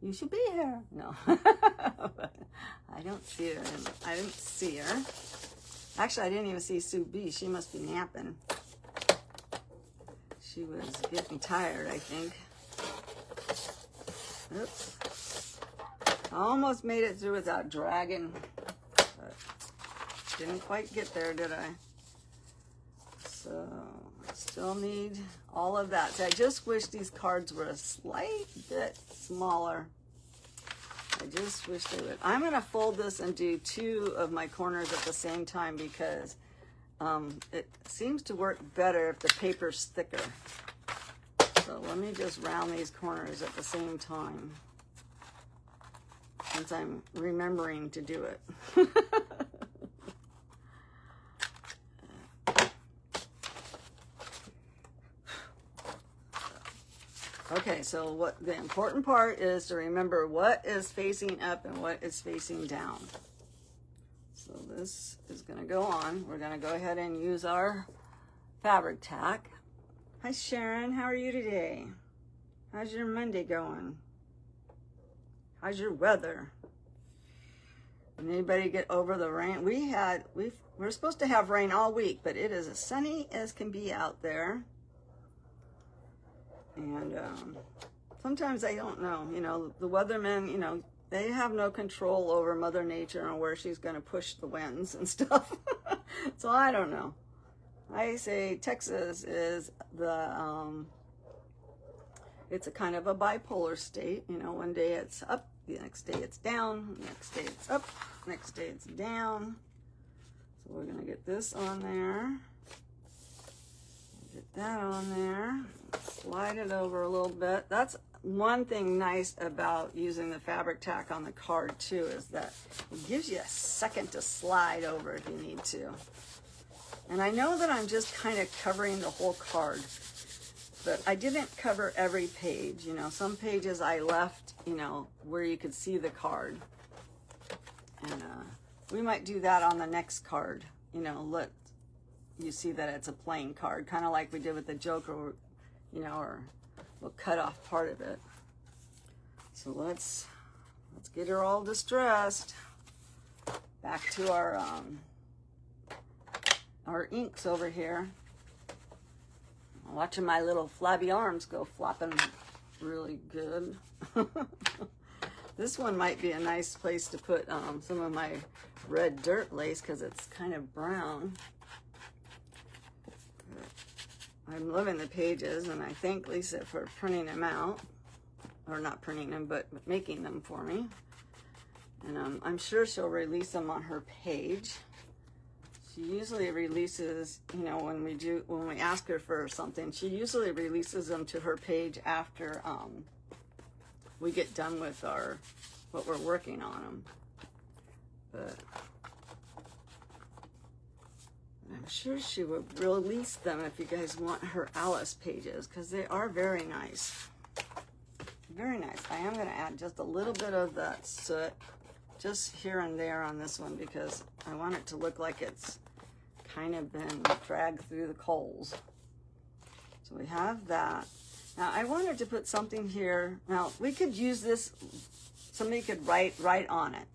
you should be here. No, I don't see her. I didn't see her. Actually, I didn't even see Sue B. She must be napping. She was getting tired, I think. Oops. I almost made it through without dragging, but didn't quite get there, did I? So I still need all of that. So I just wish these cards were a slight bit smaller. I just wish they would. I'm going to fold this and do two of my corners at the same time, because it seems to work better if the paper's thicker. So let me just round these corners at the same time, since I'm remembering to do it. Okay, so what the important part is to remember what is facing up and what is facing down. So this is going to go on. We're going to go ahead and use our fabric tack. Hi Sharon, how are you today? How's your Monday going? How's your weather? Did anybody get over the rain? We're supposed to have rain all week, but it is as sunny as can be out there. And sometimes I don't know, you know, the weathermen, you know, they have no control over Mother Nature and where she's going to push the winds and stuff. So I don't know. I say Texas is it's a kind of a bipolar state. You know, one day it's up, the next day it's down, the next day it's up, next day it's down. So we're going to get this on there. Get that on there. Slide it over a little bit. That's one thing nice about using the fabric tack on the card too, is that it gives you a second to slide over if you need to. And I know that I'm just kind of covering the whole card, but I didn't cover every page. You know, some pages I left, you know, where you could see the card. And we might do that on the next card. You know, let you see that it's a plain card, kind of like we did with the Joker, you know, or we'll cut off part of it. So let's get her all distressed. Back to our inks over here. I'm watching my little flabby arms go flopping really good. This one might be a nice place to put some of my red dirt lace because it's kind of brown. I'm loving the pages, and I thank Lisa for printing them out. Or not printing them, but making them for me. And I'm sure she'll release them on her page. She usually releases, you know, when we ask her for something, she usually releases them to her page after we get done with what we're working on them. But I'm sure she would release them if you guys want her Alice pages, because they are very nice. Very nice. I am going to add just a little bit of that soot just here and there on this one because I want it to look like it's kind of been dragged through the coals. So we have that. Now I wanted to put something here. Now we could use this, somebody could write on it.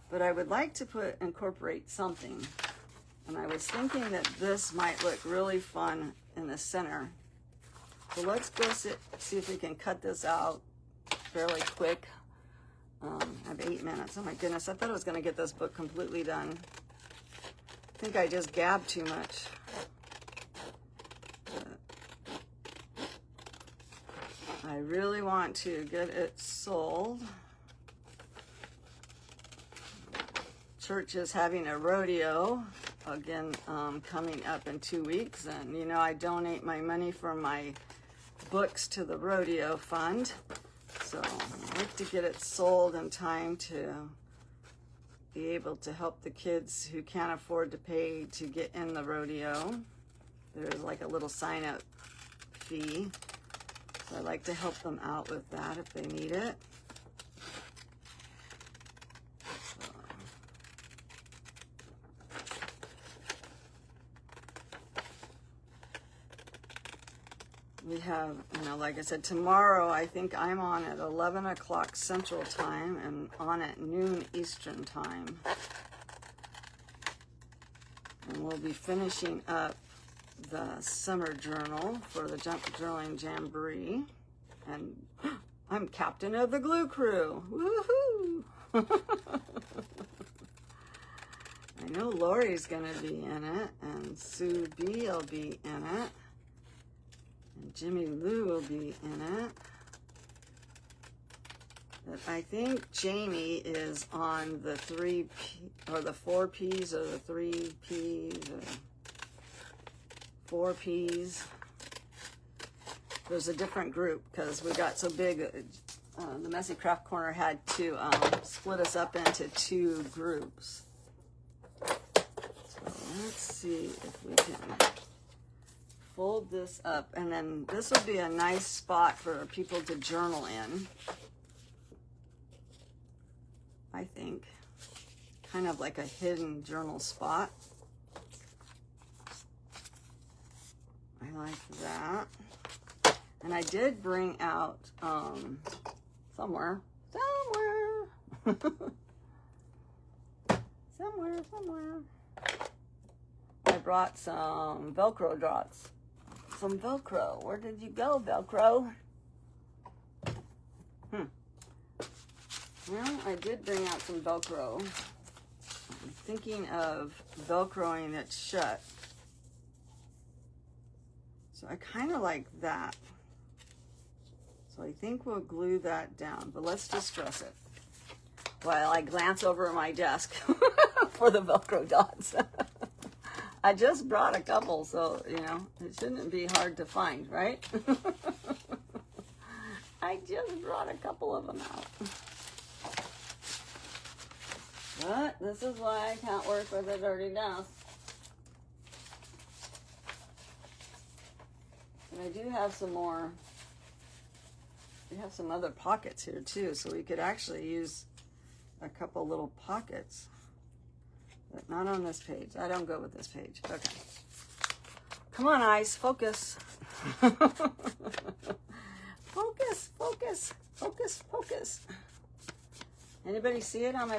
But I would like to incorporate something. And I was thinking that this might look really fun in the center. So let's go see if we can cut this out fairly quick. I have 8 minutes. Oh my goodness, I thought I was going to get this book completely done. I think I just gabbed too much. I really want to get it sold. Church is having a rodeo again coming up in 2 weeks, and you know I donate my money for my books to the rodeo fund, so I'd like to get it sold in time to be able to help the kids who can't afford to pay to get in the rodeo. There's like a little sign-up fee, so I'd like to help them out with that if they need it. We have, you know, like I said, tomorrow I think I'm on at 11 o'clock Central Time and on at noon Eastern Time. And we'll be finishing up the summer journal for the Junk Jornaling Jamboree. And I'm captain of the glue crew. Woohoo! I know Lori's going to be in it, and Sue B will be in it. And Jimmy Lou will be in it. But I think Jamie is on the 3P, or the 4 Ps, or the 3 Ps, or 4 Ps. There's a different group because we got so big. The Messy Craft Corner had to split us up into 2 groups. So let's see if we can fold this up, and then this will be a nice spot for people to journal in, I think. Kind of like a hidden journal spot. I like that. And I did bring out somewhere, Somewhere. I brought some Velcro dots. Some Velcro. Where did you go, Velcro? Well, I did bring out some Velcro. I'm thinking of Velcroing it shut. So I kind of like that. So I think we'll glue that down, but let's distress it while I glance over my desk for the Velcro dots. I just brought a couple, so, you know, it shouldn't be hard to find, right? I just brought a couple of them out. But this is why I can't work with a dirty desk. And I do have some more. We have some other pockets here too, so we could actually use a couple little pockets. But not on this page. I don't go with this page. Okay. Come on, eyes, focus. Focus. Anybody see it on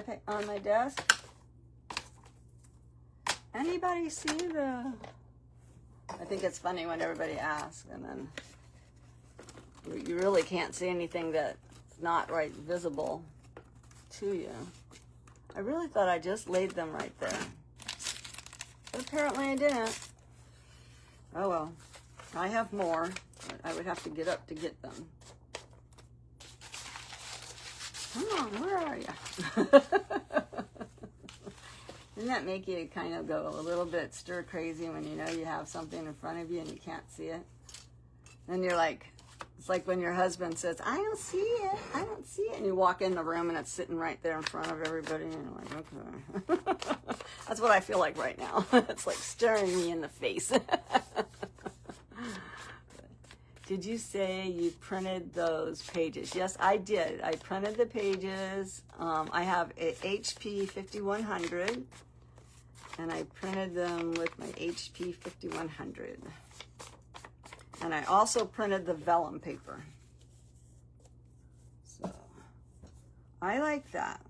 my desk? Anybody see the? I think it's funny when everybody asks, and then you really can't see anything that's not right visible to you. I really thought I just laid them right there, but apparently I didn't. Oh well, I have more. But I would have to get up to get them. Come on, where are you? Doesn't that make you kind of go a little bit stir crazy when you know you have something in front of you and you can't see it? And you're like, it's like when your husband says, I don't see it. And you walk in the room and it's sitting right there in front of everybody. And you're like, okay. That's what I feel like right now. It's like staring me in the face. Did you say you printed those pages? Yes, I did. I printed the pages. I have a HP 5100, and I printed them with my HP 5100. And I also printed the vellum paper. So I like that.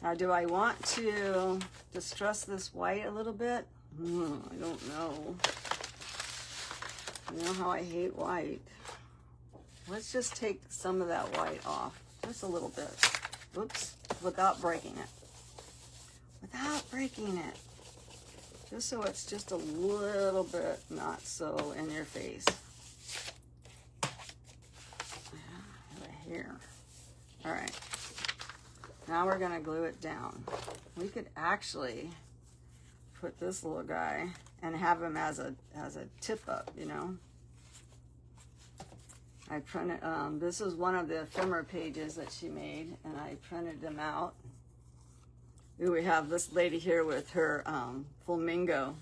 Now, do I want to distress this white a little bit? I don't know. You know how I hate white. Let's just take some of that white off. Just a little bit. Oops. Without breaking it. Just so it's just a little bit not so in your face. Here. All right. Now we're going to glue it down. We could actually put this little guy and have him as a tip up, you know. I printed, this is one of the ephemera pages that she made, and I printed them out. Ooh, we have this lady here with her flamingo.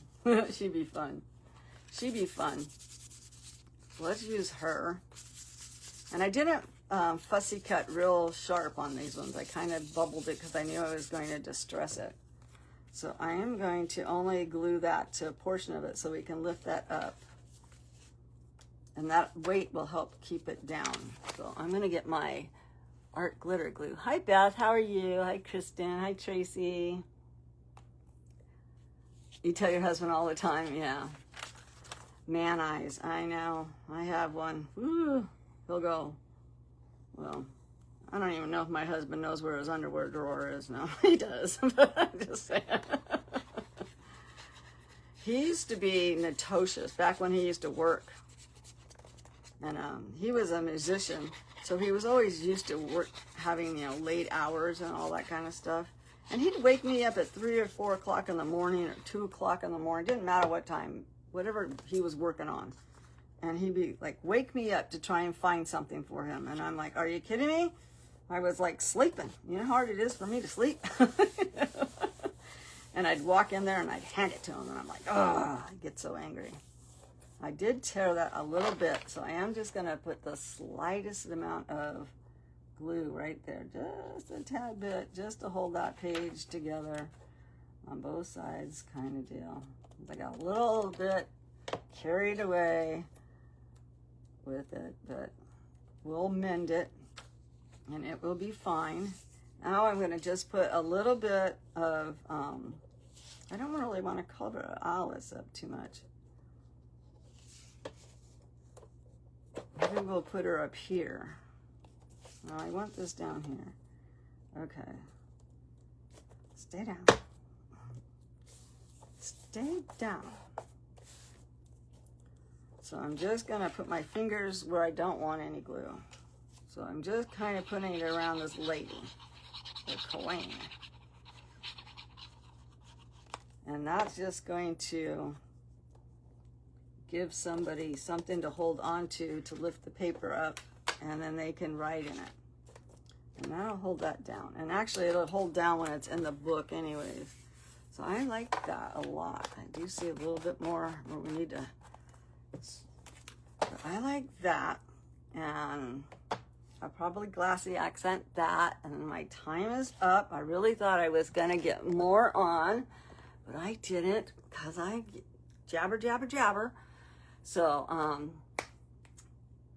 She'd be fun. Let's use her. And I didn't fussy cut real sharp on these ones. I kind of bubbled it because I knew I was going to distress it. So I am going to only glue that to a portion of it so we can lift that up. And that weight will help keep it down. So I'm going to get my art glitter glue. Hi, Beth. How are you? Hi, Kristen. Hi, Tracy. You tell your husband all the time, yeah. Man eyes. I know. I have one. Woo. He'll go, well, I don't even know if my husband knows where his underwear drawer is. No, he does. But I'm just saying. He used to be notorious back when he used to work. And he was a musician, so he was always used to work, having, you know, late hours and all that kind of stuff. And he'd wake me up at 3 or 4 o'clock in the morning or 2 o'clock in the morning. Didn't matter what time, whatever he was working on. And he'd be like, wake me up to try and find something for him. And I'm like, are you kidding me? I was like sleeping. You know how hard it is for me to sleep? And I'd walk in there and I'd hand it to him. And I'm like, oh, I get so angry. I did tear that a little bit. So I am just going to put the slightest amount of glue right there. Just a tad bit. Just to hold that page together on both sides kind of deal. I got a little bit carried away with it, but we'll mend it. and it will be fine. Now I'm going to just put a little bit of, I don't really want to cover Alice up too much. Maybe we'll put her up here. No, I want this down here. Okay. Stay down. Stay down. So I'm just going to put my fingers where I don't want any glue. So I'm just kind of putting it around this lady, the queen. And that's just going to give somebody something to hold on to lift the paper up, and then they can write in it. And that'll hold that down. And actually it'll hold down when it's in the book anyways. So I like that a lot. I do see a little bit more where we need to, but I like that. And I'll probably glassy accent that. And my time is up. I really thought I was gonna get more on, but I didn't, because I jabber, jabber, jabber. So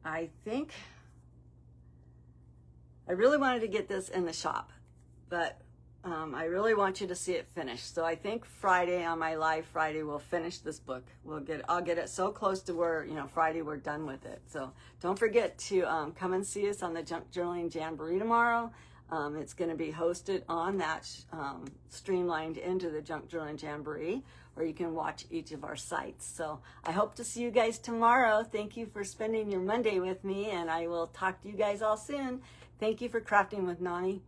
I think I really wanted to get this in the shop, but I really want you to see it finished. So I think Friday, on my live Friday, we'll finish this book. I'll get it so close to where, you know, Friday we're done with it. So don't forget to come and see us on the Junk Journaling Jamboree tomorrow. It's going to be hosted on that, streamlined into the Junk Jornaling Jamboree, where you can watch each of our sites. So I hope to see you guys tomorrow. Thank you for spending your Monday with me, and I will talk to you guys all soon. Thank you for crafting with Nani.